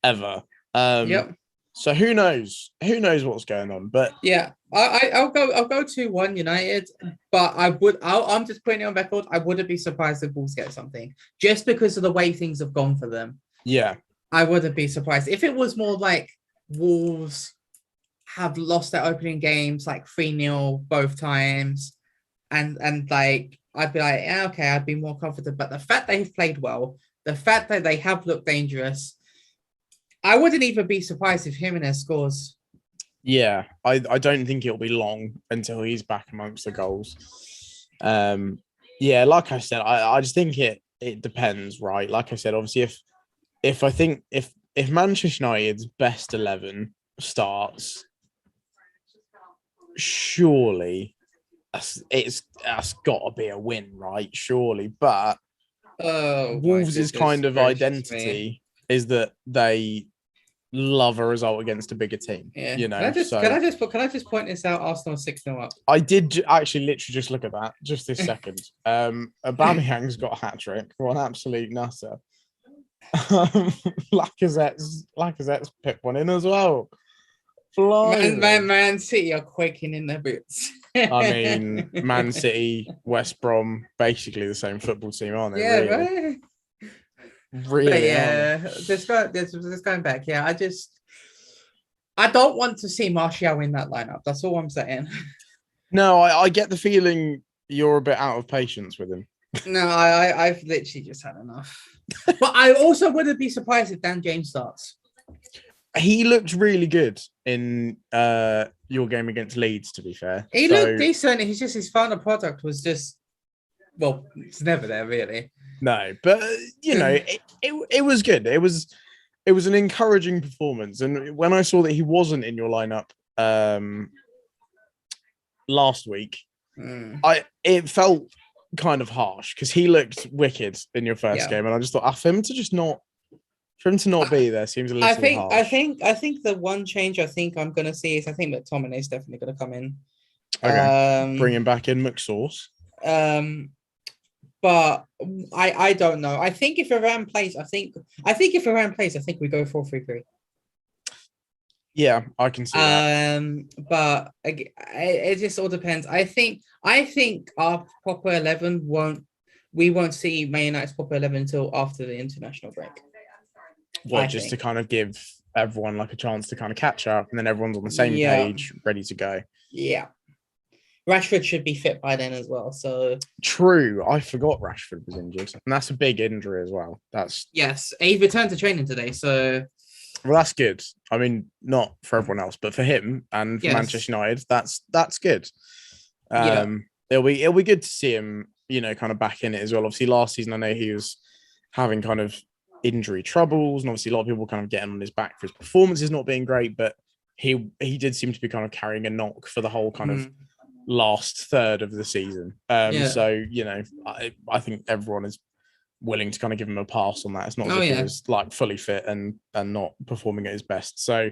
ever. Yep. So who knows? Who knows what's going on? But yeah, I'll go 2-1 United. But I'm just putting it on record. I wouldn't be surprised if Wolves get something just because of the way things have gone for them. Yeah, I wouldn't be surprised if it was more like Wolves have lost their opening games like 3-0 both times. And like I'd be like, yeah, okay, I'd be more confident. But the fact they've played well, the fact that they have looked dangerous, I wouldn't even be surprised if Jimenez scores. Yeah, I don't think it'll be long until he's back amongst the goals. Yeah, like I said, I just think it depends, right? Like I said, obviously, if Manchester United's best 11 starts, surely that's got to be a win, right? Surely, but Wolves' kind of identity is that they love a result against a bigger team. Yeah. You know, can I just point this out? Arsenal 6-0 up. I did actually literally just look at that just this second. Aubameyang's got a hat trick. What an absolute nutter. Lacazette's picked one in as well. Man City are quaking in their boots. I mean, Man City, West Brom, basically the same football team, aren't they? Yeah, really? right. Really? But yeah, just going back. Yeah, I don't want to see Martial in that lineup. That's all I'm saying. No, I get the feeling you're a bit out of patience with him. No, I've literally just had enough. But I also wouldn't be surprised if Dan James starts. He looked really good in your game against Leeds, to be fair. He looked decent. He's just his final product was just it's never there really. No, but it was good. It was an encouraging performance. And when I saw that he wasn't in your lineup last week, it felt kind of harsh because he looked wicked in your first game, and I just thought for him to not be there seems a little harsh. I think the one change I think I'm gonna see is I think McTominay is definitely gonna come in. Okay, bring him back in McSauce. But I don't know. I think if Iran plays, I think we go 4-3-3. Yeah, I can see that. But it just all depends. I think our proper 11 we won't see Man United's proper 11 until after the international break. Just to kind of give everyone like a chance to kind of catch up, and then everyone's on the same page, ready to go. Yeah. Rashford should be fit by then as well. So true. I forgot Rashford was injured, and that's a big injury as well. Yes, he returned to training today. So that's good. I mean, not for everyone else, but for him and for Manchester United, that's good. It'll be good to see him, kind of back in it as well. Obviously, last season I know he was having kind of injury troubles, and obviously a lot of people kind of getting on his back for his performances not being great, but he did seem to be kind of carrying a knock for the whole kind of last third of the season. So I think everyone is willing to kind of give him a pass on that. It's not as if he was like fully fit and not performing at his best. So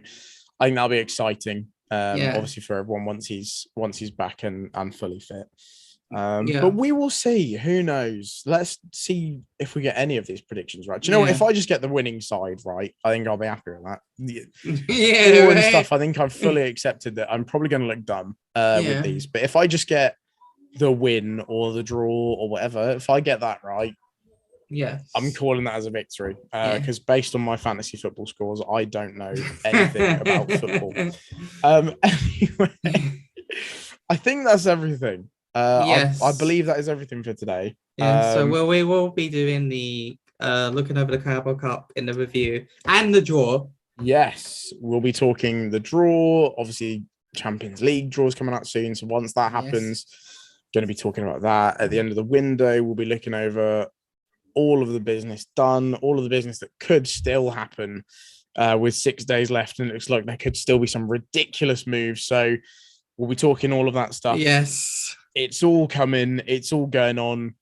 I think that'll be exciting. Obviously for everyone once he's back and fully fit. But we will see. Who knows? Let's see if we get any of these predictions right. Do you know what? If I just get the winning side right, I think I'll be happy with that. And stuff. I think I've fully accepted that I'm probably going to look dumb with these. But if I just get the win or the draw or whatever, if I get that right, I'm calling that as a victory. Because based on my fantasy football scores, I don't know anything about football. Anyway, I think that's everything. I believe that is everything for today. So we will be doing the looking over the Carabao Cup in the review and the draw. Yes, we'll be talking the draw. Obviously, Champions League draws coming out soon. So once that happens, going to be talking about that. At the end of the window, we'll be looking over all of the business done, all of the business that could still happen with 6 days left. And it looks like there could still be some ridiculous moves. So we'll be talking all of that stuff. Yes. It's all coming. It's all going on.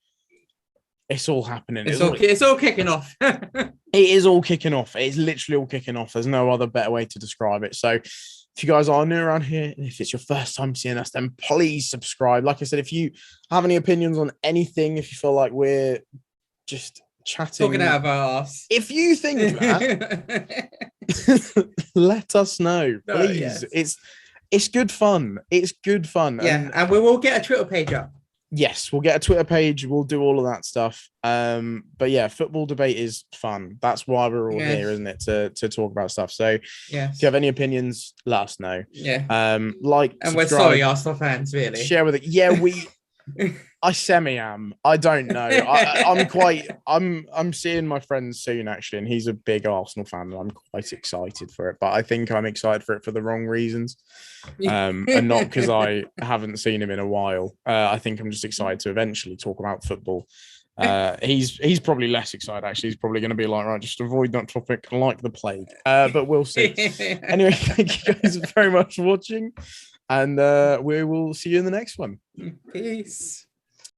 It's all happening. It's all kicking off. It is all kicking off. It's literally all kicking off. There's no other better way to describe it. So if you guys are new around here, and if it's your first time seeing us, then please subscribe. Like I said, if you have any opinions on anything, if you feel like we're just chatting, talking out of our ass, if you think that, let us know, please. It's good fun. It's good fun. Yeah, and we will get a Twitter page up. Yes, we'll get a Twitter page. We'll do all of that stuff. But yeah, football debate is fun. That's why we're all here, isn't it? To talk about stuff. So if you have any opinions, let us know. Yeah. And we're sorry, Arsenal fans, really. Share with it. Yeah, I semi-am. I don't know. I'm seeing my friend soon, actually, and he's a big Arsenal fan, and I'm quite excited for it. But I think I'm excited for it for the wrong reasons, and not because I haven't seen him in a while. I think I'm just excited to eventually talk about football. He's probably less excited, actually. He's probably going to be like, right, just avoid that topic like the plague. But we'll see. Anyway, thank you guys very much for watching. And we will see you in the next one. Peace.